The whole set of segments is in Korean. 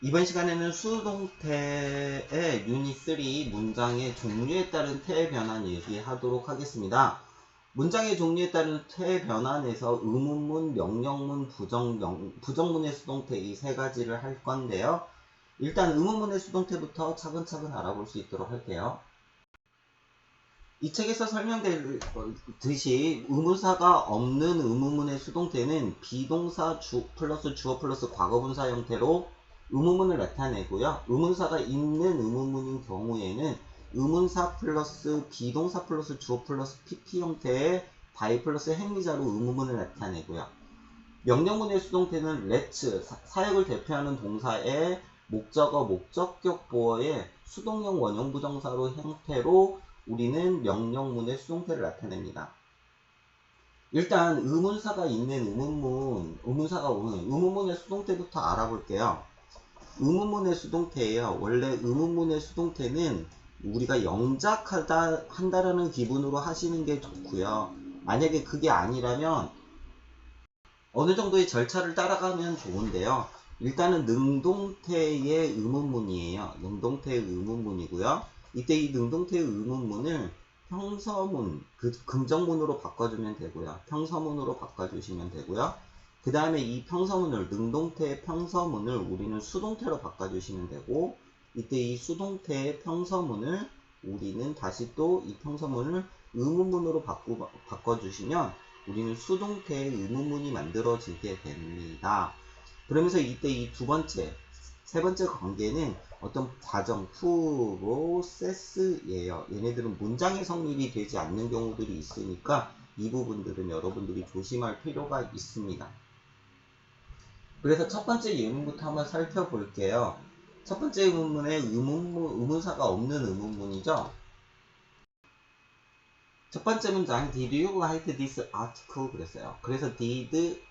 이번 시간에는 수동태의 유닛 3 문장의 종류에 따른 태 변환 얘기하도록 하겠습니다. 문장의 종류에 따른 태 변환에서 의문문, 명령문, 부정문의 수동태 이 세 가지를 할 건데요. 일단 의문문의 수동태부터 차근차근 알아볼 수 있도록 할게요. 이 책에서 설명되듯이 의문사가 없는 의문문의 수동태는 비동사 플러스 주어 플러스 과거분사 형태로 의문문을 나타내고요. 의문사가 있는 의문문인 경우에는 의문사 플러스 비동사 플러스 주어 플러스 pt 형태의 by 플러스 행위자로 의문문을 나타내고요. 명령문의 수동태는 let's, 사역을 대표하는 동사의 목적어, 목적격 보어의 수동형 원형 부정사로 형태로 우리는 명령문의 수동태를 나타냅니다. 일단 의문사가 있는 의문사가 오는 의문문의 수동태부터 알아볼게요. 의문문의 수동태예요. 원래 의문문의 수동태는 우리가 한다라는 기분으로 하시는 게 좋고요. 만약에 그게 아니라면 어느 정도의 절차를 따라가면 좋은데요. 일단은 능동태의 의문문이에요. 능동태의 의문문이고요. 이때 이 능동태의 의문문을 평서문, 긍정문으로 바꿔주면 되고요. 평서문으로 바꿔주시면 되고요. 그 다음에 이 평서문을, 능동태의 평서문을 우리는 수동태로 바꿔주시면 되고, 이때 이 수동태의 평서문을 우리는 다시 또 이 평서문을 의문문으로 바꿔주시면 우리는 수동태의 의문문이 만들어지게 됩니다. 그러면서 이때 이 세 번째 관계는 어떤 과정, 프로세스예요. 얘네들은 문장의 성립이 되지 않는 경우들이 있으니까 이 부분들은 여러분들이 조심할 필요가 있습니다. 그래서 첫 번째 예문부터 한번 살펴볼게요. 첫 번째 의문문에 의문사가 없는 의문문이죠. 첫 번째 문장 Did you write this article? 그랬어요. 그래서 Did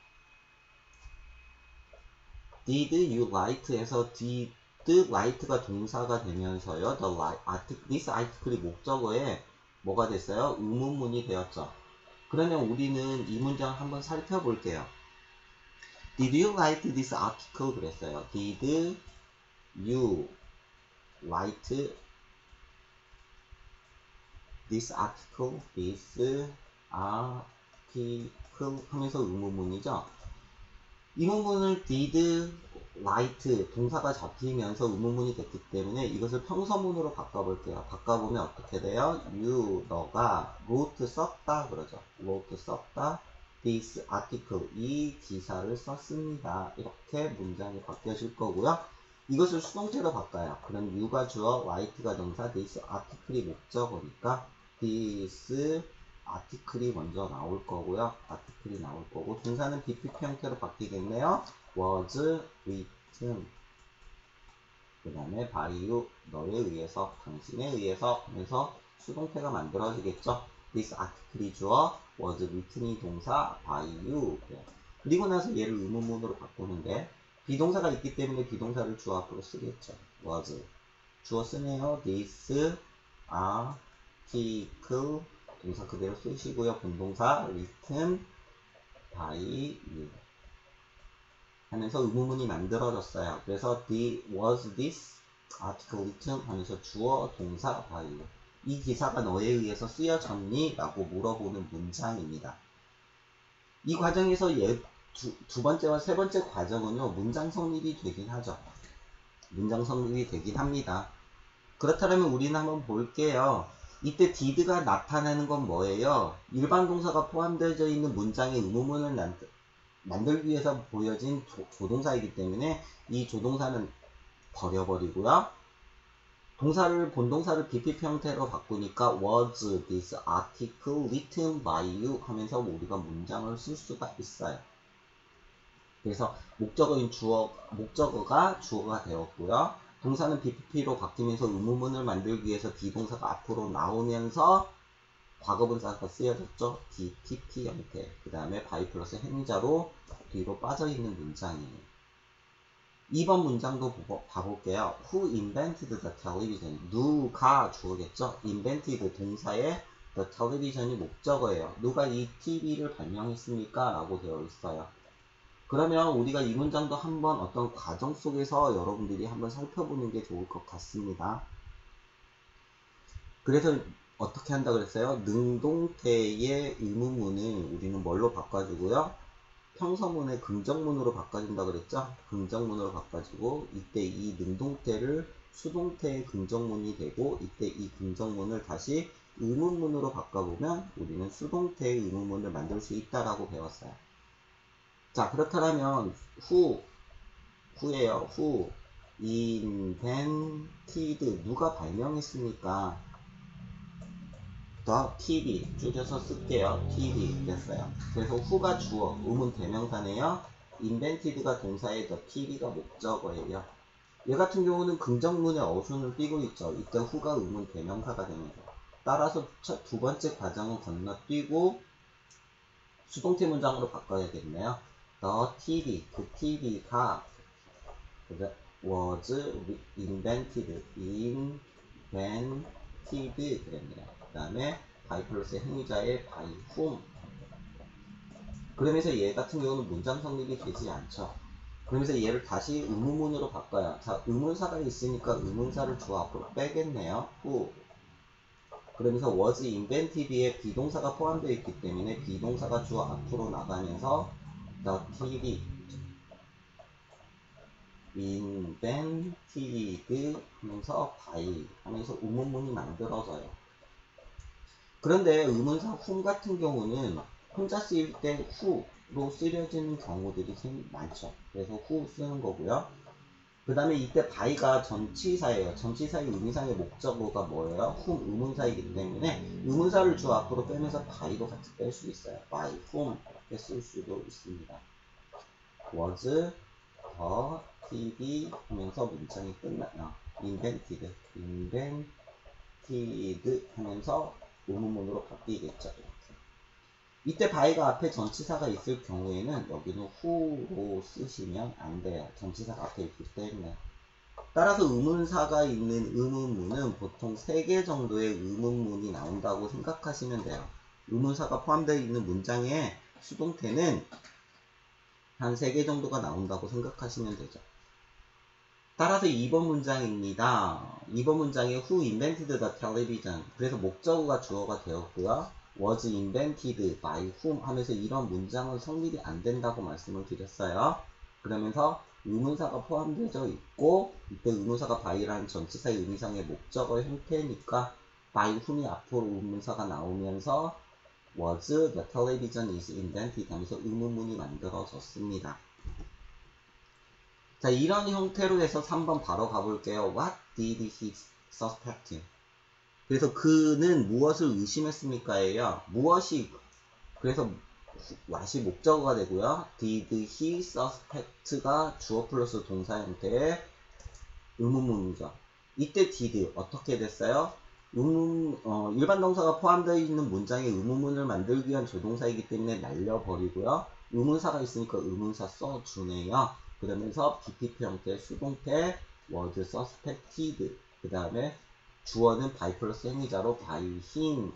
you write에서 did write가 동사가 되면서요. this article이 목적어에 뭐가 됐어요? 의문문이 되었죠. 그러면 우리는 이 문장 한번 살펴볼게요. Did you write this article? 그랬어요. Did you write this article? This article 하면서 의문문이죠. 이 부분을 did, write 동사가 잡히면서 의문문이 됐기 때문에 이것을 평서문으로 바꿔볼게요. 바꿔보면 어떻게 돼요? 너가 wrote 썼다 그러죠. wrote 썼다. this article 이 기사를 썼습니다. 이렇게 문장이 바뀌어질 거고요. 이것을 수동태로 바꿔요. 그럼 you가 주어, write가 동사, this article이 목적어니까 this 아티클이 먼저 나올 거고요. 아티클이 나올 거고 동사는 BPP 형태로 바뀌겠네요. was written 그 다음에 by you 너에 의해서 당신에 의해서 하면서 수동태가 만들어지겠죠. this article이 주어 was written이 동사 by you 그리고 나서 얘를 의문문으로 바꾸는데 비동사가 있기 때문에 비동사를 주어 앞으로 쓰겠죠. was 주어 쓰네요. this article 동사 그대로 쓰시고요. 본동사 written by you 하면서 의문문이 만들어졌어요. 그래서 was this article written 하면서 주어 동사 by you 이 기사가 너에 의해서 쓰여졌니? 라고 물어보는 문장입니다. 이 과정에서 두 번째와 세 번째 과정은요. 문장 성립이 되긴 하죠. 문장 성립이 되긴 합니다. 그렇다면 우리는 한번 볼게요. 이때 did가 나타내는 건 뭐예요? 일반 동사가 포함되어 있는 문장의 의문문을 만들기 위해서 보여진 조동사이기 때문에 이 조동사는 버려버리고요. 본동사를 BPP 형태로 바꾸니까 was this article written by you 하면서 우리가 문장을 쓸 수가 있어요. 그래서 목적어가 주어가 되었고요. 동사는 BPP로 바뀌면서 의문문을 만들기 위해서 비동사가 앞으로 나오면서 과거분사가 쓰여졌죠. BPP 형태. 그 다음에 by 플러스 행위자로 뒤로 빠져있는 문장이에요. 2번 문장도 봐볼게요. Who invented the television? 누가 주어겠죠? invented 동사에 the television이 목적어예요. 누가 이 TV를 발명했습니까? 라고 되어 있어요. 그러면 우리가 이 문장도 한번 어떤 과정 속에서 여러분들이 한번 살펴보는 게 좋을 것 같습니다. 그래서 어떻게 한다 그랬어요? 능동태의 의문문을 우리는 뭘로 바꿔주고요? 평서문의 긍정문으로 바꿔준다 그랬죠? 긍정문으로 바꿔주고 이때 이 능동태를 수동태의 긍정문이 되고 이때 이 긍정문을 다시 의문문으로 바꿔보면 우리는 수동태의 의문문을 만들 수 있다라고 배웠어요. 자, 그렇다면 후예요. 후 invented 누가 발명했습니까? 더 TV 줄여서 쓸게요. TV 됐어요. 그래서 후가 주어, 의문 대명사네요. invented가 동사에 the TV가 목적어예요. 얘 같은 경우는 긍정문에 어순을 띄고 있죠. 이때 후가 의문 대명사가 됩니다. 따라서 두 번째 과정은 건너뛰고 수동태 문장으로 바꿔야겠네요. The TV, 그 TV가 was invented, 그랬네요. 그 다음에 by 플러스 행위자의 by whom. 그러면서 얘 같은 경우는 문장 성립이 되지 않죠. 그러면서 얘를 다시 의문문으로 바꿔요. 자, 의문사가 있으니까 의문사를 주어 앞으로 빼겠네요. who. 그러면서 was invented에 비동사가 포함되어 있기 때문에 비동사가 주어 앞으로 나가면서 the TV invented 하면서 by 하면서 의문문이 만들어져요. 그런데 의문사 whom 같은 경우는 혼자 쓰일 때 who로 쓰여지는 경우들이 많죠. 그래서 who 쓰는 거고요. 그 다음에 이때 by가 전치사예요. 전치사의 의미상의 목적어가 뭐예요? whom 의문사이기 때문에 의문사를 주 앞으로 빼면서 by도 같이 뺄 수 있어요. by whom 이렇게 쓸 수도 있습니다. was the TV 하면서 문장이 끝나요. invented 하면서 의문문으로 바뀌겠죠. 이렇게. 이때 by가 앞에 전치사가 있을 경우에는 여기는 who로 쓰시면 안 돼요. 전치사가 앞에 있기 때문에. 따라서 의문사가 있는 의문문은 보통 3개 정도의 의문문이 나온다고 생각하시면 돼요. 의문사가 포함되어 있는 문장의 수동태는 한 3개 정도가 나온다고 생각하시면 되죠. 따라서 2번 문장입니다. 2번 문장에 who invented the television. 그래서 목적어가 주어가 되었고요. was invented by whom 하면서 이런 문장은 성립이 안 된다고 말씀을 드렸어요. 그러면서 의문사가 포함되어 있고 이때 의문사가 by라는 전치사의 의미상의 목적어 형태니까 by whom이 앞으로 의문사가 나오면서 was the television is invented 하면서 의문문이 만들어졌습니다. 자, 이런 형태로 해서 3번 바로 가볼게요. What did he suspect? 그래서 그는 무엇을 의심했습니까?예요. 무엇이, 그래서 what이 목적어가 되고요. Did he suspect가 주어 플러스 동사 형태의 의문문이죠. 이때 did 어떻게 됐어요? 일반 동사가 포함되어 있는 문장에 의문문을 만들기 위한 조동사이기 때문에 날려버리고요. 의문사가 있으니까 의문사 써주네요. 그러면서 BPP 형태의 수동태 was suspected. 그 다음에 주어는 by 플러스 행위자로 by him.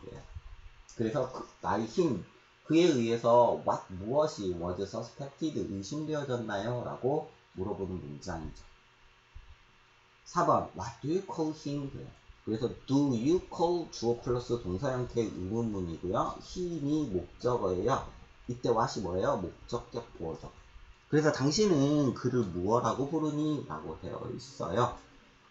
그래서 by him. 그에 의해서 무엇이 was suspected 의심되어졌나요? 라고 물어보는 문장이죠. 4번 What do you call him? 그래서 do you call 주어 플러스 동사 형태의 의문문이고요. 힘이 목적어예요. 이때 what이 뭐예요? 목적격 보어죠. 그래서 당신은 그를 무엇라고 부르니? 라고 되어 있어요.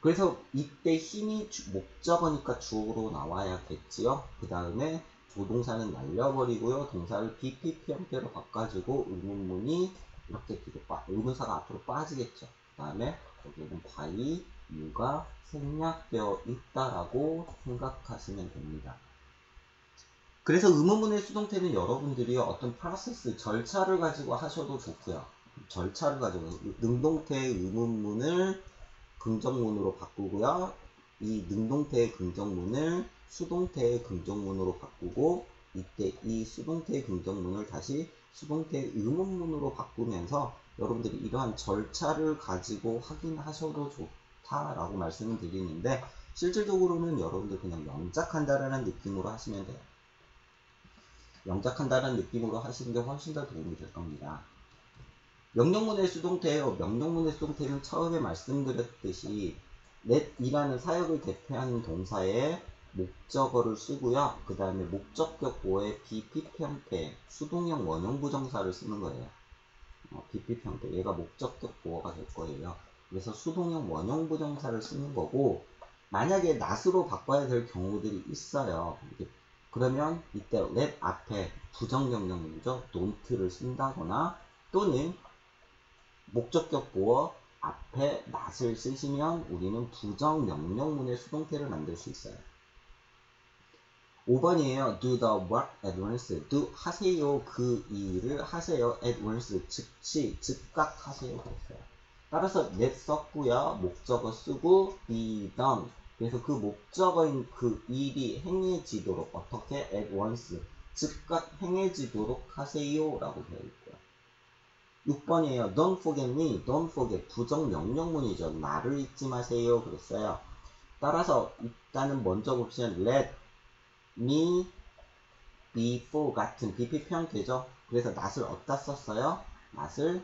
그래서 이때 힘이 목적어니까 주어로 나와야겠지요. 그 다음에 조동사는 날려버리고요. 동사를 BPP 형태로 바꿔주고 의문문이 이렇게 뒤로 의문사가 앞으로 빠지겠죠. 그 다음에 여기는 by you가 생략되어 있다라고 생각하시면 됩니다. 그래서 의문문의 수동태는 여러분들이 어떤 프로세스, 절차를 가지고 하셔도 좋고요. 절차를 가지고 능동태의 의문문을 긍정문으로 바꾸고요. 이 능동태의 긍정문을 수동태의 긍정문으로 바꾸고 이때 이 수동태의 긍정문을 다시 수동태의 의문문으로 바꾸면서 여러분들이 이러한 절차를 가지고 확인하셔도 좋다라고 말씀을 드리는데 실질적으로는 여러분들 그냥 영작한다라는 느낌으로 하시면 돼요. 영작한다는 느낌으로 하시는 게 훨씬 더 도움이 될 겁니다. 명령문의 수동태예요. 명령문의 수동태는 처음에 말씀드렸듯이 let이라는 사역을 대표하는 동사에 목적어를 쓰고요. 그 다음에 목적격 보호에 BPP 형태 수동형 원형 부정사를 쓰는 거예요. BPP 형태 얘가 목적격 보호가 될 거예요. 그래서 수동형 원형 부정사를 쓰는 거고 만약에 not으로 바꿔야 될 경우들이 있어요. 그러면 이때 let 앞에 부정명령문이죠. don't를 쓴다거나 또는 목적격 보어 앞에 not을 쓰시면 우리는 부정명령문의 수동태를 만들 수 있어요. 5번이에요. do the work at once. do 하세요. 그 일을 하세요. at once. 즉시, 즉각 하세요. 그랬어요. 따라서 let 썼고요. 목적어 쓰고 be done. 그래서 그 목적어인 그 일이 행해지도록 어떻게 at once. 즉각 행해지도록 하세요. 라고 되어 있고요. 6번이에요. Don't forget me. Don't forget. 부정명령문이죠. 나를 잊지 마세요. 그랬어요. 따라서 일단은 먼저 봅시다. Let me be forgotten. BPP 형태죠. 그래서 not을 어디다 썼어요? not을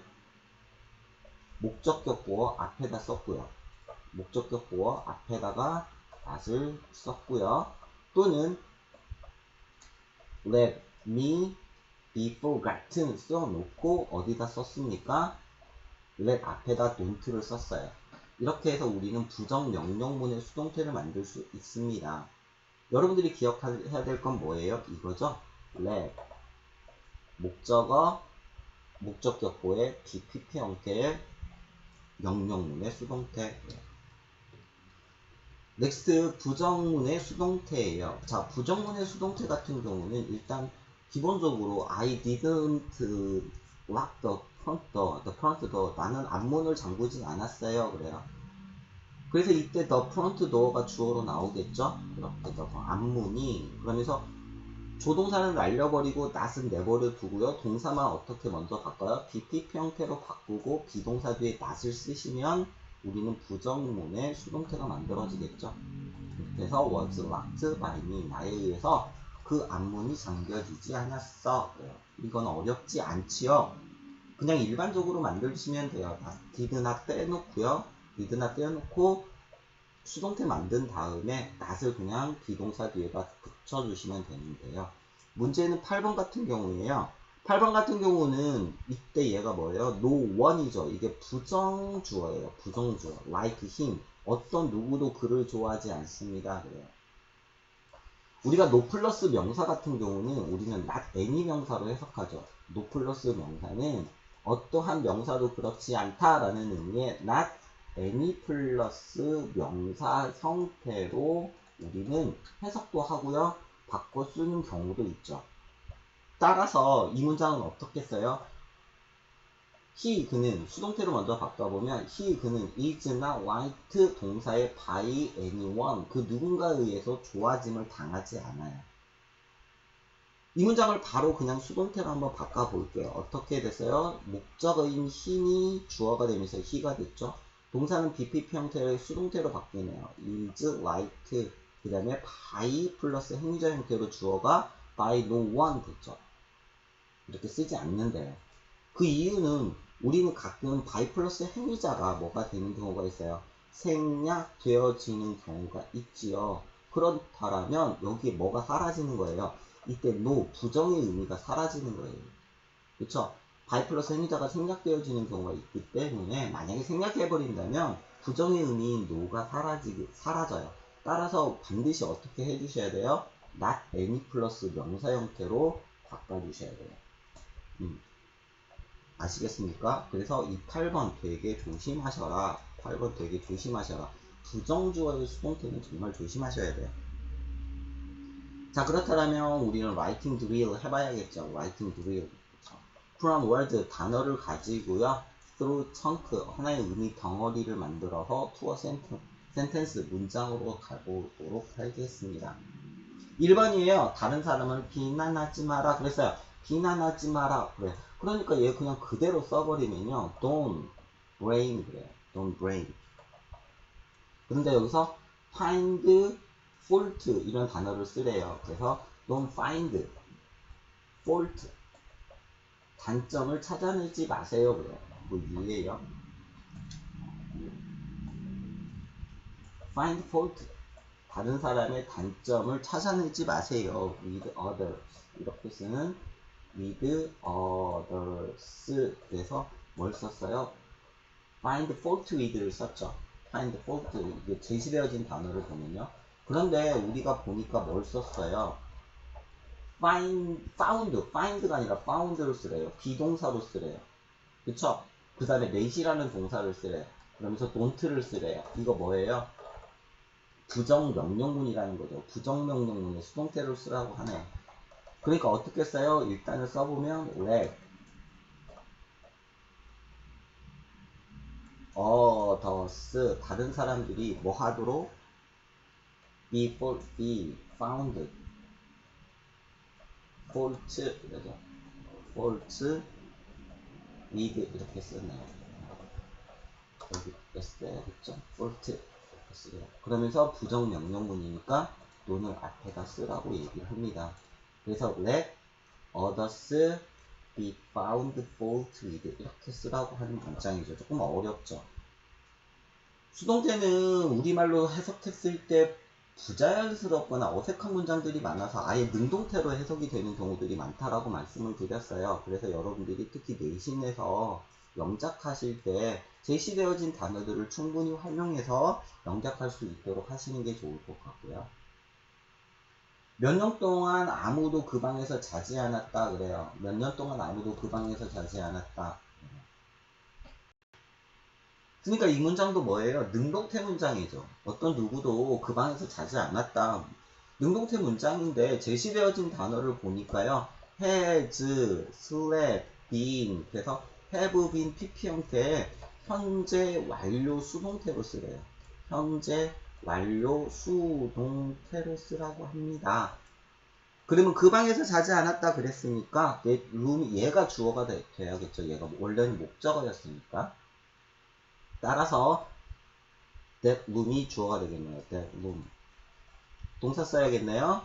목적격 보어 앞에다 썼고요. 목적격 보어 앞에다가 not을 썼고요. 또는 let me be forgotten 써놓고 어디다 썼습니까? let 앞에다 don't를 썼어요. 이렇게 해서 우리는 부정명령문의 수동태를 만들 수 있습니다. 여러분들이 기억해야 될 건 뭐예요? 이거죠? let 목적어 목적격보의 BPP 형태의 명령문의 수동태. 넥스트 부정문의 수동태예요. 자, 부정문의 수동태 같은 경우는 일단 기본적으로 I didn't lock the front door. 나는 앞문을 잠그지 않았어요. 그래요. 그래서 이때 the front door가 주어로 나오겠죠. 이렇게 앞문이 그러면서 조동사는 날려버리고 not은 내버려 두고요. 동사만 어떻게 먼저 바꿔요? BPP 형태로 바꾸고 비동사 뒤에 not을 쓰시면 우리는 부정문의 수동태가 만들어지겠죠. 그래서 was locked by me. 나에 의해서 그 앞문이 잠겨지지 않았어. 이건 어렵지 않지요. 그냥 일반적으로 만들시면 돼요. did not 빼놓고요. did not 빼놓고 수동태 만든 다음에 not을 그냥 비동사 뒤에다 붙여주시면 되는데요. 문제는 8번 같은 경우에요. 8번 같은 경우는 이때 얘가 뭐예요? no one이죠. 이게 부정주어예요. 부정주어. like him. 어떤 누구도 그를 좋아하지 않습니다. 그래요. 우리가 no 플러스 명사 같은 경우는 우리는 not any 명사로 해석하죠. no 플러스 명사는 어떠한 명사도 그렇지 않다라는 의미의 not any 플러스 명사 형태로 우리는 해석도 하고요. 바꿔 쓰는 경우도 있죠. 따라서 이 문장은 어떻게 써요? he 그는 수동태로 먼저 바꿔보면 he 그는 is not liked 동사의 by anyone 그 누군가에 의해서 좋아짐을 당하지 않아요. 이 문장을 바로 그냥 수동태로 한번 바꿔볼게요. 어떻게 됐어요? 목적어인 him이 주어가 되면서 he가 됐죠. 동사는 BPP 형태의 수동태로 바뀌네요. is liked 그 다음에 by 플러스 행위자 형태로 주어가 by no one 됐죠. 이렇게 쓰지 않는데요. 그 이유는 우리는 가끔 by 플러스 행위자가 뭐가 되는 경우가 있어요. 생략되어지는 경우가 있지요. 그렇다면 여기에 뭐가 사라지는 거예요. 이때 no 부정의 의미가 사라지는 거예요. 그쵸? by 플러스 행위자가 생략되어지는 경우가 있기 때문에 만약에 생략해버린다면 부정의 의미인 no가 사라져요. 따라서 반드시 어떻게 해주셔야 돼요? not any 플러스 명사 형태로 바꿔주셔야 돼요. 아시겠습니까? 그래서 이 8번 되게 조심하셔라. 8번 되게 조심하셔라. 부정주어의 수동태는 정말 조심하셔야 돼요. 자, 그렇다면 우리는 writing drill 해봐야겠죠. writing drill. from word 단어를 가지고요. through chunk 하나의 의미 덩어리를 만들어서 to a sentence 문장으로 가보도록 하겠습니다. 1번이에요. 다른 사람을 비난하지 마라. 그랬어요. 비난하지 마라. 그래. 그러니까 얘 그냥 그대로 써버리면요. Don't blame 그래요. Don't blame. 그런데 여기서 find fault 이런 단어를 쓰래요. 그래서 don't find fault 단점을 찾아내지 마세요. 그래요. 뭐 U예요. find fault. 다른 사람의 단점을 찾아내지 마세요. with others. 이렇게 쓰는 with others. 그래서 뭘 썼어요? find fault with를 썼죠. find fault. 이게 제시되어진 단어를 보면요. 그런데 우리가 보니까 뭘 썼어요? find가 아니라 found를 쓰래요. 비동사로 쓰래요. 그쵸? 그 다음에 let이라는 동사를 쓰래요. 그러면서 don't를 쓰래요. 이거 뭐예요? 부정명령문이라는 거죠. 부정명령문에 수동태로 쓰라고 하네요. 그러니까 어떻게 써요? 일단은 써보면 let others 다른 사람들이 뭐 하도록 be found fault 이러죠. fault with 이렇게 쓰네요. 여기 써야겠죠? fault 이렇게 쓰래요. 그러면서 부정명령문이니까 또는 앞에다 쓰라고 얘기를 합니다. 그래서 let others be found fault with 이렇게 쓰라고 하는 문장이죠. 조금 어렵죠. 수동태는 우리말로 해석했을 때 부자연스럽거나 어색한 문장들이 많아서 아예 능동태로 해석이 되는 경우들이 많다라고 말씀을 드렸어요. 그래서 여러분들이 특히 내신에서 영작하실 때 제시되어진 단어들을 충분히 활용해서 영작할 수 있도록 하시는 게 좋을 것 같고요. 몇 년 동안 아무도 그 방에서 자지 않았다 그래요. 몇 년 동안 아무도 그 방에서 자지 않았다. 그러니까 이 문장도 뭐예요? 능동태 문장이죠. 어떤 누구도 그 방에서 자지 않았다. 능동태 문장인데 제시되어진 단어를 보니까요. has, slept, been 그래서 have been PP 형태의 현재 완료 수동태로 쓰래요. 현재 완료 수동태로 쓰라고 합니다. 그러면 그 방에서 자지 않았다 그랬으니까 내 룸이 얘가 주어가 돼야겠죠. 얘가 원래는 목적어였으니까. 따라서 that room이 주어가 되겠네요. that room. 동사 써야겠네요.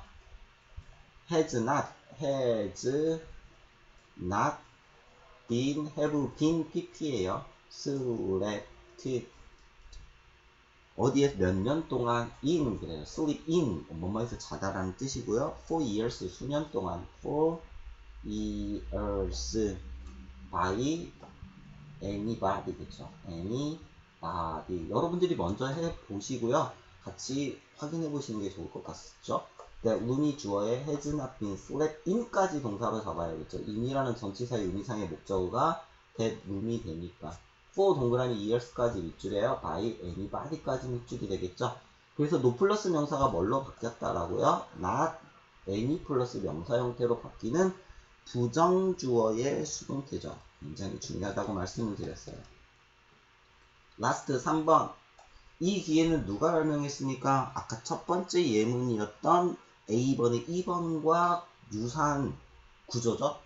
has not been, have been pp예요. slept 어디에 몇 년 동안 in 그래요. sleep in 뭐뭐에서 자다라는 뜻이고요. for years 수년 동안 for years by anybody 그쵸. anybody 여러분들이 먼저 해보시고요. 같이 확인해 보시는 게 좋을 것 같죠. 네, room이 주어에 has not been slept in까지 동사로 잡아야겠죠. in이라는 전치사의 의미상의 목적어가 that room이 되니까 for 동그라미 years까지 밑줄이에요. by anybody까지 밑줄이 되겠죠. 그래서 no 플러스 명사가 뭘로 바뀌었다라고요? not any 플러스 명사 형태로 바뀌는 부정주어의 수동태죠. 굉장히 중요하다고 말씀을 드렸어요. 라스트 3번. 이 기회는 누가 설명했습니까? 아까 첫 번째 예문이었던 A번의 2번과 유사한 구조죠.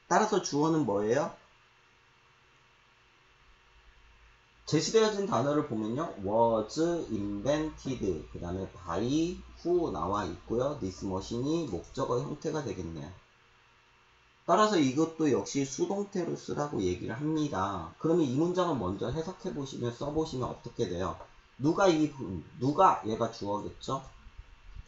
따라서 주어는 뭐예요? 제시되어진 단어를 보면요. was invented 그 다음에 by who 나와 있고요. this machine이 목적어 형태가 되겠네요. 따라서 이것도 역시 수동태로 쓰라고 얘기를 합니다. 그러면 이 문장을 먼저 해석해 보시면 써보시면 어떻게 돼요? 누가 얘가 주어겠죠?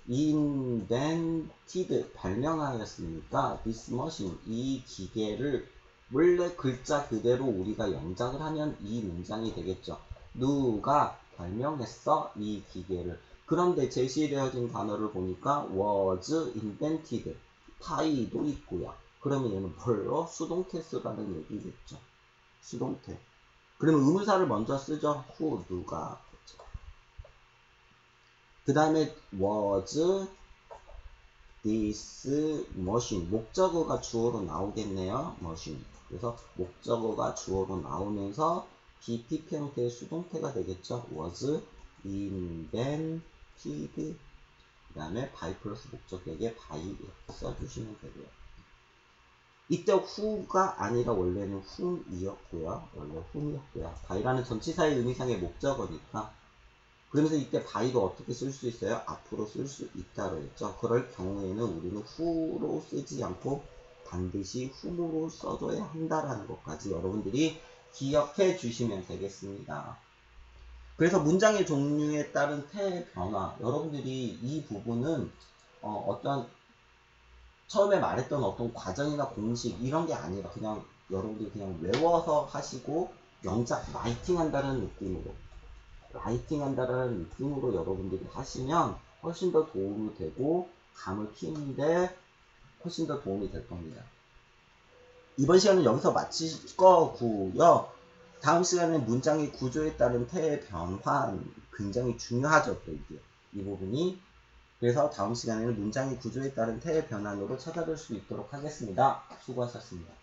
invented 발명하였으니까 this machine 이 기계를 원래 글자 그대로 우리가 영작을 하면 이 문장이 되겠죠. 누가 발명했어 이 기계를. 그런데 제시되어진 단어를 보니까 was invented by도 있고요. 그러면 얘는 뭘로? 수동태 쓰라는 얘기겠죠. 수동태. 그러면 의문사를 먼저 쓰죠. who 누가. 그 다음에 was this machine 목적어가 주어로 나오겠네요. machine. 그래서 목적어가 주어로 나오면서 BPP 형태의 수동태가 되겠죠. was invented 그 다음에 by 플러스 목적격에 by 이렇게 써주시면 되고요. 이때 who가 아니라 원래는 whom이었고요. 원래 whom이었고요. by라는 전치사의 의미상의 목적어니까 그러면서 이때 by도 어떻게 쓸 수 있어요? 앞으로 쓸 수 있다고 했죠. 그럴 경우에는 우리는 who로 쓰지 않고 반드시 whom으로 써줘야 한다라는 것까지 여러분들이 기억해 주시면 되겠습니다. 그래서 문장의 종류에 따른 태의 변화, 여러분들이 이 부분은 어떤 처음에 말했던 어떤 과정이나 공식 이런 게 아니라 그냥 여러분들이 그냥 외워서 하시고 영작 라이팅 한다는 느낌으로 여러분들이 하시면 훨씬 더 도움이 되고 감을 키우는데 훨씬 더 도움이 될 겁니다. 이번 시간은 여기서 마칠 거고요. 다음 시간에 문장의 구조에 따른 태의 변화 굉장히 중요하죠. 또 이게 이 부분이. 그래서 다음 시간에는 문장의 구조에 따른 태의 변환으로 찾아볼 수 있도록 하겠습니다. 수고하셨습니다.